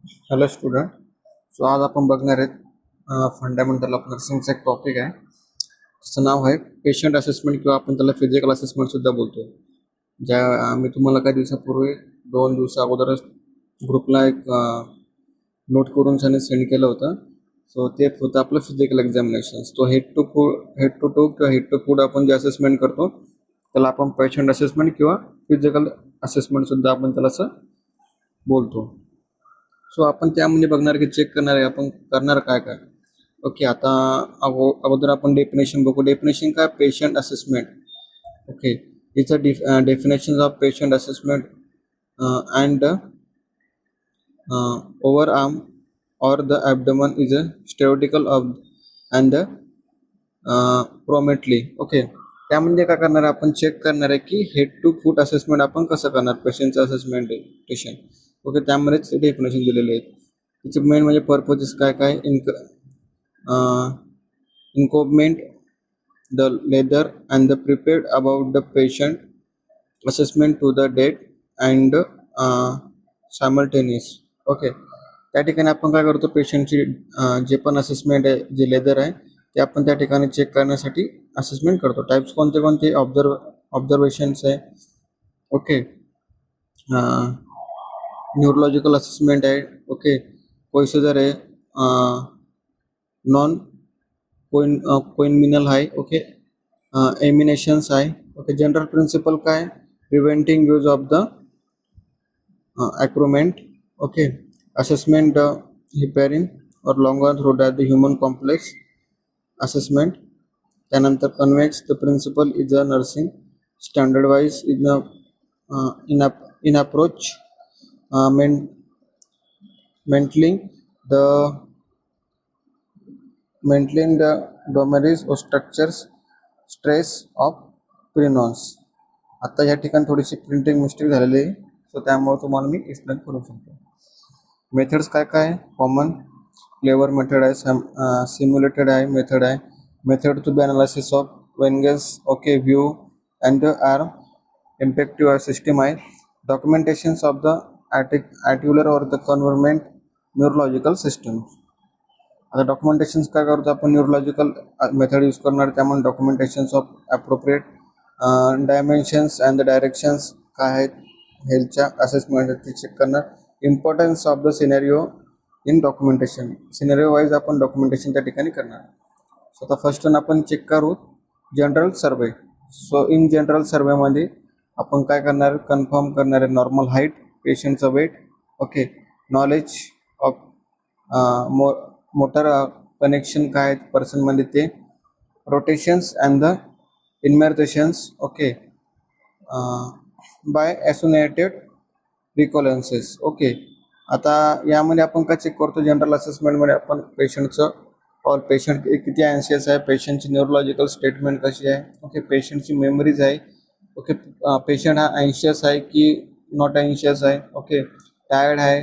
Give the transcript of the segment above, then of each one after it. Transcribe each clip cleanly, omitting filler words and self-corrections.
Hello student. So आज आपण बघणार आहेत फंडामेंटल ऑफ नर्सिंगचा एक टॉपिक आहे. त्याचं नाव आहे पेशंट असेसमेंट किंवा आपण त्याला फिजिकल असेसमेंट सुद्धा बोलतो. मी तुम्हाला काही दिवसापूर्वी 2 दिवसा अगोदरच ग्रुपला एक नोट करून सेंड केलं होतं. सो ते होतं आपलं फिजिकल एक्झामिनेशन. तो हेड टू टू किंवा हेड टू फूड आपण जे असेसमेंट करतो त्याला आपण पेशंट असेसमेंट किंवा फिजिकल असेसमेंट सुद्धा आपण त्याला असं बोलतो. सो आपण त्यामध्ये बघणार की चेक करणार आहे आपण करणार काय काय. ओके, आता अगोदर आपण डेफिनेशन बघू. डेफिनेशन काय? Patient assessment. Okay, it's a definition of patient assessment and over arm or the abdomen is a stereotypical of and prominently. Okay, त्यामध्ये काय करणार आहे आपण चेक करणार आहे की हेड टू फूट असेसमेंट आपण कसं करणार पेशंटचं असेसमेंटेशन. ओके, त्यामध्येच डेफिनेशन दिलेले आहेत. त्याचे मेन म्हणजे पर्पजेस काय काय. Incumbent the leather and the prepared about the patient assessment to the date and simultaneous. Okay, त्या ठिकाणी आपण काय करतो पेशंटची जे पण असेसमेंट आहे जे लेदर आहे ते आपण त्या ठिकाणी चेक करण्यासाठी असेसमेंट करतो. टाईप्स कोणते कोणते? ऑब्झर्वेशन्स आहे. ओके, न्यूरोलॉजिकल असेसमेंट आहे. ओके, कोइसेजर आहे. नॉन कोइनमिनल आहे. ओके, एमिनेशन्स आहे. ओके, जनरल प्रिन्सिपल काय? प्रिव्हेंटिंग यूज ऑफ द ॲक्रोमेंट. Okay, assessment heparin or longer through that the human complex assessment. त्यानंतर convex the principle is a nursing standard wise in approach the maintaining the domains or structures stress of prenons. आता या ठिकाणी थोडीशी printing mistake झालेली आहे, so त्यामुळे तुम्हाला मी explain करू शकतो. मेथड्स काय काय? कॉमन, क्लेवर मेथड आहे, सिम्युलेटेड आहे मेथड आहे, method to be analysis of वेंगेस. Okay, view and arm impactive system आहे. डॉक्युमेंटेशन्स ऑफ द ॲट्युलर और द कन्व्हर्मेंट न्यूरोलॉजिकल सिस्टम. आता डॉक्युमेंटेशन्स काय करतो आपण? न्यूरोलॉजिकल मेथड यूज करणार, त्यामुळे documentations of appropriate dimensions and the directions काय आहेत हेल्थच्या असेसमेंट ते चेक करणार. Importance of the scenario in documentation. Scenario wise आपण डॉक्युमेंटेशन त्या ठिकाणी करणार. सो आता फर्स्ट आपण चेक करू general survey. So in general सर्वेमध्ये आपण काय करणार? कन्फर्म करणार आहे नॉर्मल हाईट, पेशंटचं weight. Okay, knowledge of motor connection काय आहेत पर्सनमध्ये ते, रोटेशन्स अँड द इन्मर्टेशन्स. Okay, by associated रिकॉलन्सेस. ओके, आता यामध्ये आपण काय चेक करतो? जनरल असेसमेंटमध्ये आपण पेशंटचं और पेशंट किती अँशियस आहे, पेशंटची न्यूरोलॉजिकल स्टेटमेंट कशी आहे. ओके, पेशंटची मेमरीज आहे. ओके, पेशंट हा अँशियस आहे की नॉट अँशियस आहे. ओके, टायर्ड आहे,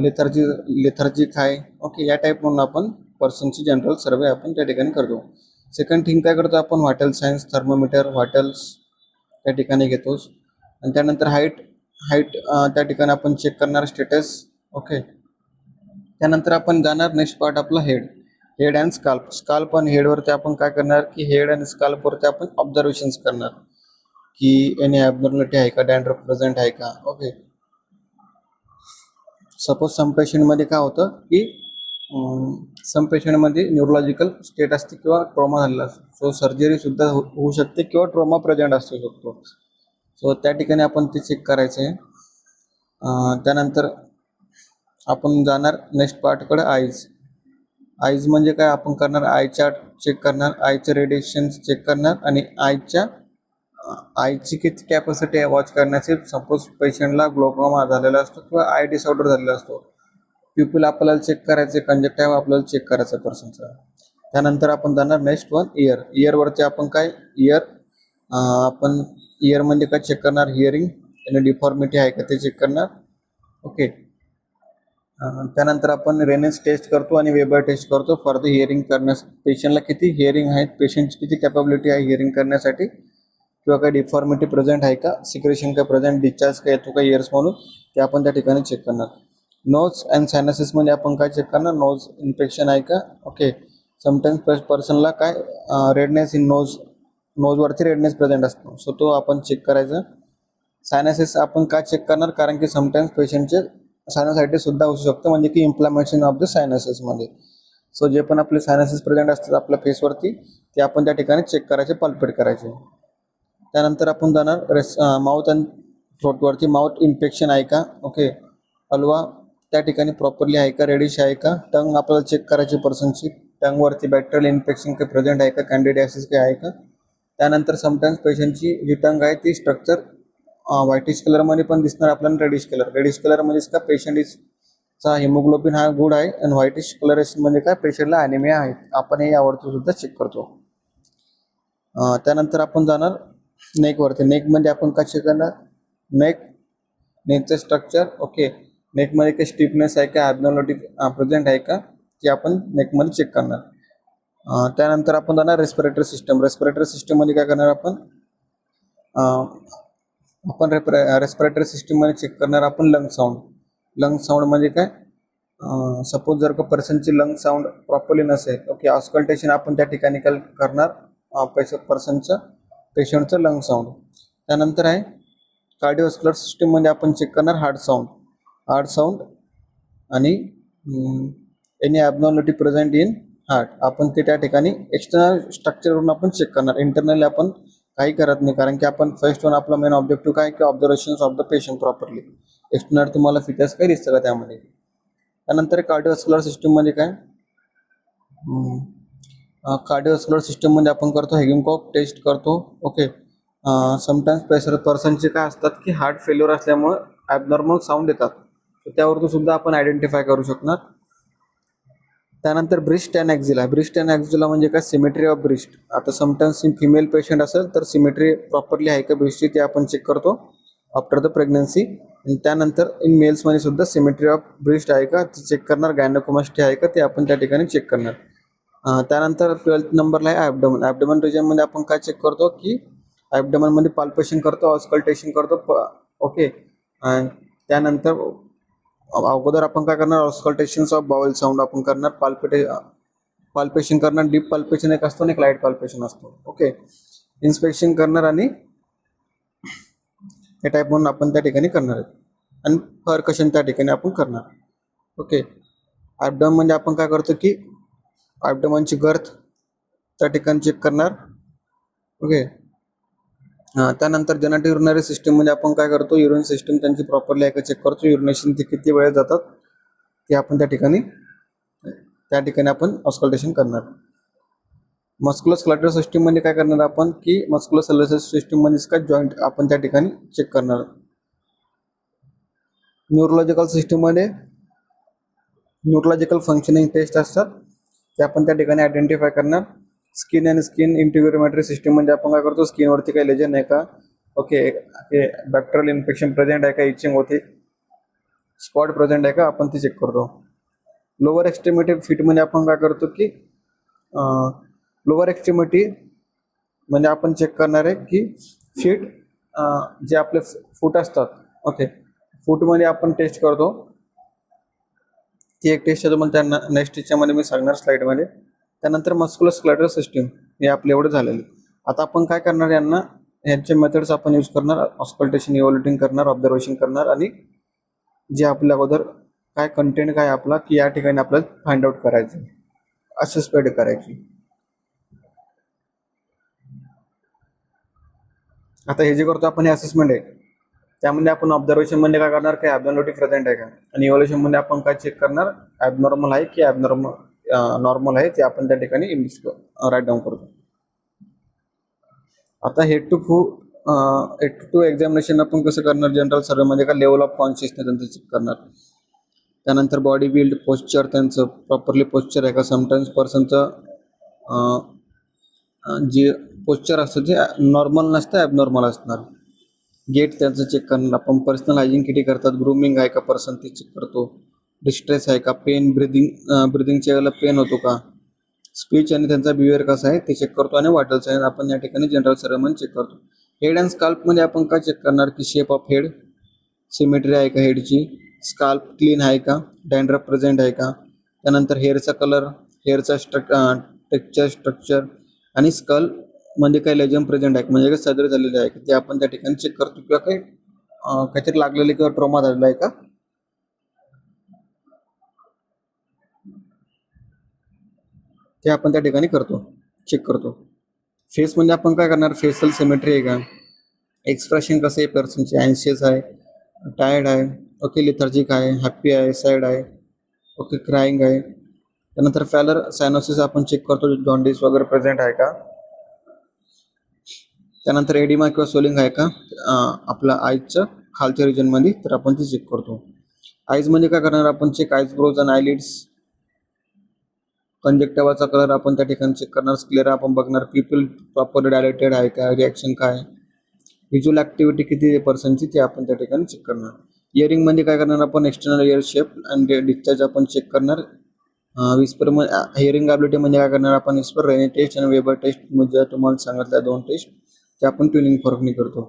लेथर्जिक आहे. ओके, या टाईप म्हणून आपण पर्सनची जनरल सर्वे आपण त्या ठिकाणी करतो. सेकंड थिंग काय करतो आपण? व्हायटल सायन्स, थर्मोमीटर, व्हायटल्स त्या ठिकाणी घेतोच. आणि त्यानंतर हाईट त्या ठिकाणी आपण चेक करणार स्टेटस. ओके, त्यानंतर आपण जाणार नेक्स्ट पार्ट आपला हेड अँड स्काल्प आणि हेडवरती आपण काय करणार की हेड आणि स्काल्पवरती आपण ऑब्झर्वेशन्स करणार की एनी ॲबनॉर्मॅलिटी आहे का, डॅन्ड्रफ प्रेझेंट आहे का. ओके, सपोज सम पेशंटमध्ये काय होतं की सम पेशंटमध्ये न्यूरोलॉजिकल स्टेट असते किंवा ट्रॉमा झालेला असतो. सो सर्जरी सुद्धा होऊ शकते किंवा ट्रॉमा प्रेझेंट असू शकतो. सो त्या ठिकाणी आपण ते चेक करायचं आहे. त्यानंतर आपण जाणार नेक्स्ट पार्टकडे आईज म्हणजे काय? आपण करणार आय चार्ट चेक करणार, आयचं रेडिएशन चेक करणार आणि आईची किती कॅपॅसिटी आहे वॉच करण्याची. सपोज पेशंटला ग्लोकोमा झालेला असतो किंवा आय डिसऑर्डर झालेला असतो, प्युपिल आपल्याला चेक करायचे, कंजक्टिव्ह आपल्याला चेक करायचं पर्सनचा. त्यानंतर आपण जाणार नेक्स्ट वन इयरवरती आपण काय आपण इयरमध्ये काय चेक करणार? हिअरिंग आणि डिफॉर्मिटी आहे का ते चेक करणार. ओके, त्यानंतर आपण रेनेस टेस्ट करतो आणि वेबर टेस्ट करतो फॉर द हिअरिंग करण्यास. पेशंटला किती हिअरिंग आहेत, पेशंटची किती कॅपॅबिलिटी आहे हिअरिंग करण्यासाठी, किंवा काही डिफॉर्मिटी प्रेझेंट आहे का, सिक्रेशन काय प्रेझेंट, डिस्चार्ज काय येतो का इयर्स म्हणून, ते आपण त्या ठिकाणी चेक करणार. नोज अँड सायनसिस म्हणजे आपण काय चेक करणार, नोज इन्फेक्शन आहे का. ओके. समटाईम्स पर्सनला काय रेडनेस इन नोजवरती रेडनेस प्रेझेंट असतो, सो तो आपण चेक करायचा. सायनसिस आपण का चेक करणार, कारण की समटाईम्स पेशंटचे सायनोसायटिस सुद्धा होऊ शकतं, म्हणजे की इन्फ्लामेशन ऑफ द सायनसिसमध्ये. सो जे पण आपले सायनसिस प्रेझेंट असतात आपल्या फेसवरती ते आपण त्या ठिकाणी चेक करायचे, पाल्पेट करायचे. त्यानंतर आपण जाणार माउथ अँड थ्रोटवरती. माउथ इन्फेक्शन आहे का. ओके. हलवा त्या ठिकाणी प्रॉपरली आहे का, रेडिश आहे का. टंग आपल्याला चेक करायची पर्सनची, टंगवरती बॅक्टेरियल इन्फेक्शन काही प्रेझेंट आहे का, कॅन्डिडियासिस काही आहे का. त्यानंतर समटाईम्स पेशंटची जी टंग आहे ती स्ट्रक्चर व्हाईटिश कलरमध्ये पण दिसणार आपल्याला, रेडिश कलरमध्येच का पेशंट चा हिमोग्लोबिन हा गुड आहे, आणि व्हाईटिश कलरेशन म्हणजे काय पेशंटला ॲनिमिया आहे. आपण हे यावरती सुद्धा चेक करतो. त्यानंतर आपण जाणार नेकवरती. नेकमध्ये आपण काय चेक करणार, नेकचं स्ट्रक्चर. ओके. नेकमध्ये काही स्टिफनेस आहे का, ॲबनॉर्मॅलिटी प्रेझेंट आहे का, ते आपण नेकमध्ये चेक करणार. त्यानंतर आपण जाणार रेस्पिरेटरी सिस्टममध्ये काय करणार आपण रेस्पिरेटरी सिस्टममध्ये चेक करणार आपण लंग साऊंड म्हणजे काय, सपोज जर का पर्सनची लंग साऊंड प्रॉपरली नसेल, ओके, ऑस्कल्टेशन आपण त्या ठिकाणी करणार पेशंटचं लंग साऊंड. त्यानंतर आहे कार्डिओव्हास्क्युलर सिस्टममध्ये आपण चेक करणार हार्ट साऊंड आणि any abnormality present in heart, आपण ते त्या ठिकाणी एक्सटर्नल स्ट्रक्चरवरून आपण चेक करणार. इंटरनली आपण काही करत नाही, कारण की आपण फर्स्ट वन आपला मेन ऑब्जेक्टिव्ह काय की observations of the patient properly. External तुम्हाला फीचर्स काही दिसतं का त्यामध्ये. त्यानंतर कार्डिओव्हास्क्युलर सिस्टममध्ये काय, कार्डिओव्हास्क्युलर सिस्टममध्ये आपण करतो हेगिंगकॉक टेस्ट करतो. ओके. समटाईम्स पर्सनचे काय असतात की हार्ट फेल्युअर असल्यामुळे ॲबनॉर्मल साऊंड येतात, तर त्यावरती सुद्धा आपण आयडेंटिफाय करू शकणार. त्यानंतर ब्रिस्ट अँड ॲक्झिला म्हणजे काय, सिमेट्री ऑफ ब्रिस्ट. आता समटाईम्स इन फिमेल पेशंट असेल तर सिमेट्री प्रॉपरली आहे का ब्रिस्टची ते आपण चेक करतो आफ्टर द प्रेग्नन्सी. आणि त्यानंतर इन मेल्समध्ये सुद्धा सिमेट्री ऑफ ब्रिस्ट आहे का ते चेक करणार, गायनोकोमॅस्टी आहे का ते आपण त्या ठिकाणी चेक करणार. त्यानंतर 12th नंबरला आहे ॲबडोमन रिजनमध्ये आपण काय चेक करतो की ॲबडोमनमध्ये पाल्पेशन करतो, ऑस्कल्टेशन करतो. ओके. त्यानंतर अगोदर आपण काय करणार, ऑस्कल्टेशन्स ऑफ बाउल साऊंड आपण करणार, पाल्पेशन करणार. डीप पाल्पेशन एक असतो आणि एक लाईट पाल्पेशन असतो. ओके. इन्स्पेक्शन करणार आणि हे टाईप म्हणून आपण त्या ठिकाणी करणार आहे, आणि परकशन त्या ठिकाणी आपण करणार. ओके. ॲबडोमन म्हणजे आपण काय करतो की ॲबडोमनची गर्थ त्या ठिकाणी चेक करणार. ओके. त्यानंतर जेनेटिक युरिनरी सिस्टममध्ये आपण काय करतो, युरिन सिस्टम त्यांची प्रॉपरली आहे का चेक करतो. युरिनेशन ते किती वेळ जातात ते आपण त्या ठिकाणी आपण ऑस्कल्टेशन करणार. मस्क्युलोस्केलेटल सिस्टममध्ये काय करणार आपण की मस्क्युलोस्केलेटल सिस्टममध्येच काय जॉईंट आपण त्या ठिकाणी चेक करणार. न्यूरोलॉजिकल सिस्टममध्ये न्यूरोलॉजिकल फंक्शनिंग टेस्ट असतात, ते आपण त्या ठिकाणी आयडेंटिफाय करणार. स्किन अँड स्किन इंटिग्रोमेट्री सिस्टम म्हणजे आपण काय करतो, स्किनवरती काही लेजन आहे का, ओके, बॅक्टेरियल इन्फेक्शन प्रेझेंट आहे का, इचिंग होते, स्पॉट प्रेझेंट आहे का, आपण ते चेक करतो. लोअर एक्स्ट्रीमिटी फिटमध्ये आपण काय करतो की लोअर एक्स्ट्रीमिटी म्हणजे आपण चेक करणार आहे की फीट जे आपले फूट असतात, ओके, फूटमध्ये आपण टेस्ट करतो. ती एक टेस्ट आहे तुम्हाला त्यांना नेक्स्ट टीचरमध्ये मी सांगणार स्लाईडमध्ये. त्यानंतर मस्क्युलोस्केलेटल सिस्टम हे आपले एवढं झालेलं. आता आपण काय करणार, यांचे मेथड्स आपण यूज करणार, ऑस्कल्टेशन, इव्हॅल्युएटिंग करणार, ऑब्झर्वेशन करणार, आणि जे आपल्या अगोदर काय कंटेंट काय आपला की या ठिकाणी आपल्याला फाइंड आउट करायचं, असेसमेंट करायची. आता हे जे करतो आपण हे असेसमेंट आहे, त्यामध्ये आपण ऑब्झर्वेशन मध्ये काय करणार की ॲबनॉर्मॅलिटी प्रेझेंट आहे का, आणि इव्हॅल्युएशन मध्ये आपण काय चेक करणार, ॲबनॉर्मल आहे की नॉर्मल आहे ते आपण त्या ठिकाणी राईट डाऊन करतो. आता हेड टू टू एक्झामिनेशन आपण कसं करणार, जनरल सर्वेमध्ये का लेवल ऑफ कॉन्शियसनेस त्यांचं चेक करणार. त्यानंतर बॉडी बिल्ड, पोश्चर त्यांचं प्रॉपरली पोश्चर आहे का, समटाईम्स पर्सनचं जे पोश्चर असतं ते नॉर्मल नसतं, ॲबनॉर्मल असणार. गेट त्यांचं चेक करणार आपण, पर्सनल हायजीन किती करतात, ग्रूमिंग आहे का पर्सन ते चेक करतो, डिस्ट्रेस आहे का, पेन, ब्रिदिंगच्या वेळेला पेन होतो का, स्पीच आणि त्यांचा बिहेवियर कसा आहे ते चेक करतो, आणि वाटल साईन आपण या ठिकाणी जनरल सर्वेमध्ये चेक करतो. हेड अँड स्काल्पमध्ये आपण काय चेक करणार की शेप ऑफ हेड, सिमेट्री आहे का हेडची, स्काल्प क्लीन आहे का, डॅन्ड्रफ प्रेझेंट आहे का, त्यानंतर हेअरचा कलर, हेअरचा स्ट्रक्चर आणि स्कल मध्ये काही लेजन प्रेझेंट आहे म्हणजे काही सर्जरी झालेली आहे ते आपण त्या ठिकाणी चेक करतो, किंवा काही काहीतरी लागलेले किंवा ट्रॉमा झालेला आहे का ते आपण त्या ठिकाणी चेक करतो. फेस म्हणजे आपण काय करणार, फेशियल सिमेट्री आहे का, एक्सप्रेशन कसं आहे पर्सनचे, अँशियस आहे, टायर्ड आहे, ओके, लिथर्जिक आहे, हॅप्पी आहे, सॅड आहे, ओके, क्राईंग आहे. त्यानंतर फॅलर सायनोसिस आपण चेक करतो, जॉन्डिस वगैरे प्रेझेंट आहे का. त्यानंतर एडिमा किंवा सोलिंग आहे का आपल्या आईजच्या खालच्या रिजनमध्ये, तर आपण ते चेक करतो. आईज म्हणजे काय करणार आपण चेक, आईज ब्रोज आणि आयलिड्स, कंजक्टिव्हाचा कलर आपण त्या ठिकाणी चेक करणार, स्क्लेरा आपण बघणार, पीपल प्रॉपर डायलेटेड आहे का, रिॲक्शन काय, व्हिज्युअल ॲक्टिव्हिटी किती आहे पर्सनची ते आपण त्या ठिकाणी चेक करणार. इयरिंग म्हणजे काय करणार आपण, एक्सटर्नल इयर शेप आणि डिस्चार्ज आपण चेक करणार. विस्पर हिअरिंग ॲबिलिटी म्हणजे काय करणार आपण, विस्पर, रेनी टेस्ट आणि वेबर टेस्ट म्हणजे तुम्हाला सांगितल्या 2 टेस्ट ते आपण ट्युनिंग फॉर्कनी करतो.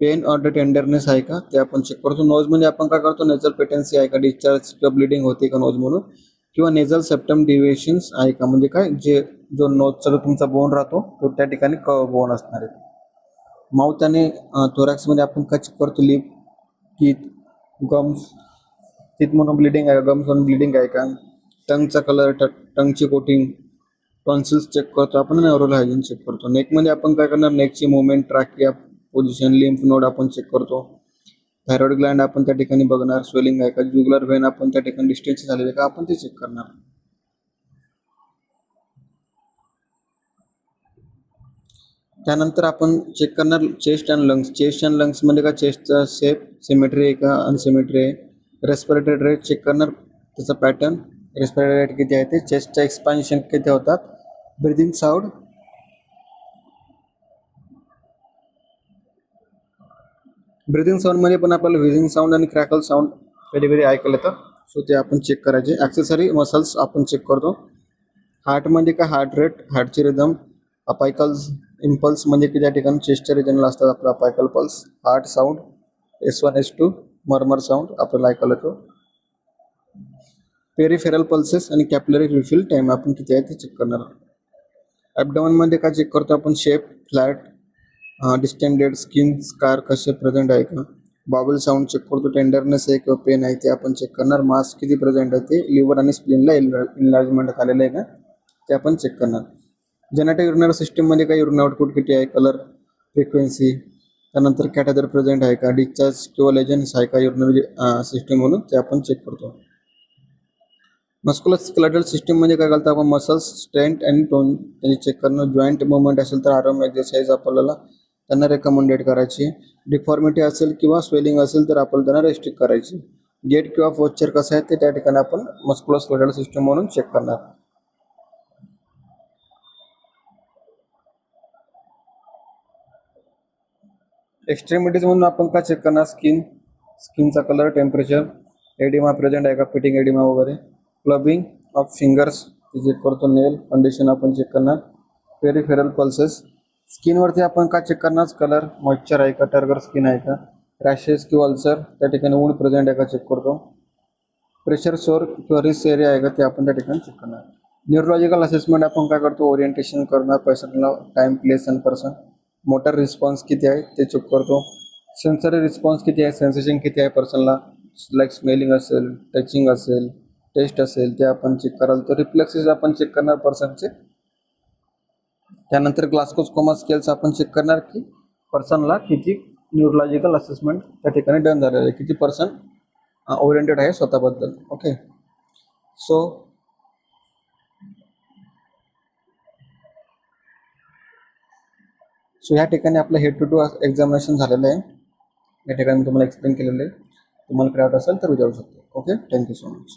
पेन ऑर टेंडरनेस आहे का ते आपण चेक करतो. नोज म्हणजे आपण काय करतो, नेझल पेटेन्सी आहे का, डिस्चार्ज किंवा ब्लिडिंग होते का नोज म्हणून, किंवा नेझल सेप्टम डिव्हिएशन्स आहे का, म्हणजे काय जो नोजचा जो तुमचा बोन राहतो तो त्या ठिकाणी बोन असणार आहे. माउथ आणि थोरॅक्समध्ये आपण काय चेक करतो, लिप, टीथ, गम्स, टीथ म्हणून ब्लिडिंग आहे का, गम्स म्हणून ब्लिडिंग आहे का, टंगचा कलर, टंगची कोटिंग, टॉन्सिल्स चेक करतो आपण, ओरल हायजीन चेक करतो. नेकमध्ये आपण काय करणार, नेकची movement, trachea position, lymph node आपण चेक करतो. थायरॉइड ग्लँड आपण त्या ठिकाणी बघणार, स्वेलिंग आहे का, ज्युगुलर व्हेन आपण त्या ठिकाणी डिस्टन्स झालेले का आपण ते चेक करणार. त्यानंतर आपण चेक करणार chest and lungs. Chest and lungs मध्ये का चेस्टचा शेप सिमेट्री आहे का, अनसिमेट्री आहे. रेस्पिरेटरी रेट चेक करणार, त्याचा पॅटर्न, रेस्पिरेटरी रेट किती आहे ते, चेस्टचा एक्सपान्शन किती होतात, ब्रिदिंग साऊंड, ब्रिदिंग साऊंड मध्ये पण आपल्याला व्हिजिंग साऊंड आणि क्रॅकल साऊंड कधी कधी ऐकायला येतं, सो ते आपण चेक करायचे. ॲक्सेसरी मसल्स आपण चेक करतो. हार्टमध्ये का हार्ट रेट, हार्टची रिदम, अपायकल्स, इम्पल्स म्हणजे की ज्या ठिकाणी चेस्टच्या रिजनला असतात आपला apical pulse, heart sound, S1 S2 murmur sound आपल्याला ऐकायला येतो. पेरिफेरल पल्सेस आणि कॅपिलरी रिफिल टाइम आपण किती आहे ते चेक करणार. ॲबडोमनमध्ये का चेक करतो आपण, shape, flat, distended, skin, scar कसे प्रेझेंट आहे का. बाबल साऊंड चेक करतो, टेंडरनेस आहे किंवा पेन आहे ते आपण चेक करणार. मास किती प्रेझेंट आहे ते, लिव्हर आणि स्प्लिनला इनलार्जमेंट आलेलं आहे का ते आपण चेक करणार. जेनेटिक युरिनरी सिस्टीममध्ये काही युरिन आउटपुट किती आहे, कलर, फ्रिक्वेन्सी, त्यानंतर कॅटेटर प्रेझेंट आहे का, डिस्चार्ज किंवा लेजन्स आहे का युरिनरी सिस्टीम म्हणून ते आपण चेक करतो. मस्क्युलोस्केलेटल सिस्टीम म्हणजे काय करतो आपण, मसल्स, स्ट्रेंथ आणि टोन त्यांनी चेक करणं. जॉईंट मुवमेंट असेल तर आराम एक्सरसाइज आपल्याला त्यांना रेकमेंडेड करायची. डिफॉर्मिटी असेल किंवा स्वेलिंग असेल तर आपण त्यांना रेस्ट्रिक्ट करायची. गेट किंवा पोस्चर कसं आहे ते त्या ठिकाणी आपण मस्क्युलोस्केलेटल सिस्टीम म्हणून चेक करणार. एक्स्ट्रीमिटीज म्हणून आपण काय चेक करणार, स्किनचा कलर, टेम्परेचर, एडिमा प्रेझेंट आहे का, फिटिंग एडिमा वगैरे, क्लबिंग ऑफ फिंगर्स चेक करतो, नेल कंडिशन आपण चेक करणार. पेरिफेरल पल्सेस, स्किनवरती आपण काय चेक करणार, कलर, मॉइश्चर आहे का, टर्गर स्किन आहे का, रॅशेस किंवा अल्सर त्या ठिकाणी वूंड प्रेझेंट आहे का चेक करतो. प्रेशर सोर किंवा रिस्क एरिया आहे का ते आपण त्या ठिकाणी चेक करणार. न्यूरोलॉजिकल असेसमेंट आपण काय करतो, ओरिएंटेशन करणार पर्सनला, time, place and person. Motor response किती आहे ते चेक करतो. सेन्सरी रिस्पॉन्स किती आहे, सेन्सेशन किती आहे पर्सनला, लाईक स्मेलिंग असेल, टचिंग असेल, टेस्ट असेल ते आपण चेक कराल. तर रिफ्लेक्सेस आपण चेक करणार पर्सनचे. त्यानंतर ग्लास्कोस्कोमा स्केल्स आपण चेक करणार की पर्सनला किती न्यूरोलॉजिकल असेसमेंट त्या ठिकाणी डन झालेलं आहे, किती पर्सन ओरिएंटेड आहे स्वतःबद्दल. ओके, सो ह्या ठिकाणी आपलं हेड टू टू एक्झामिनेशन झालेलं आहे. या ठिकाणी मी तुम्हाला एक्सप्लेन केलेलं आहे. तुम्हाला क्राऊट असेल तर विचारू शकतो. Okay, thank you so much.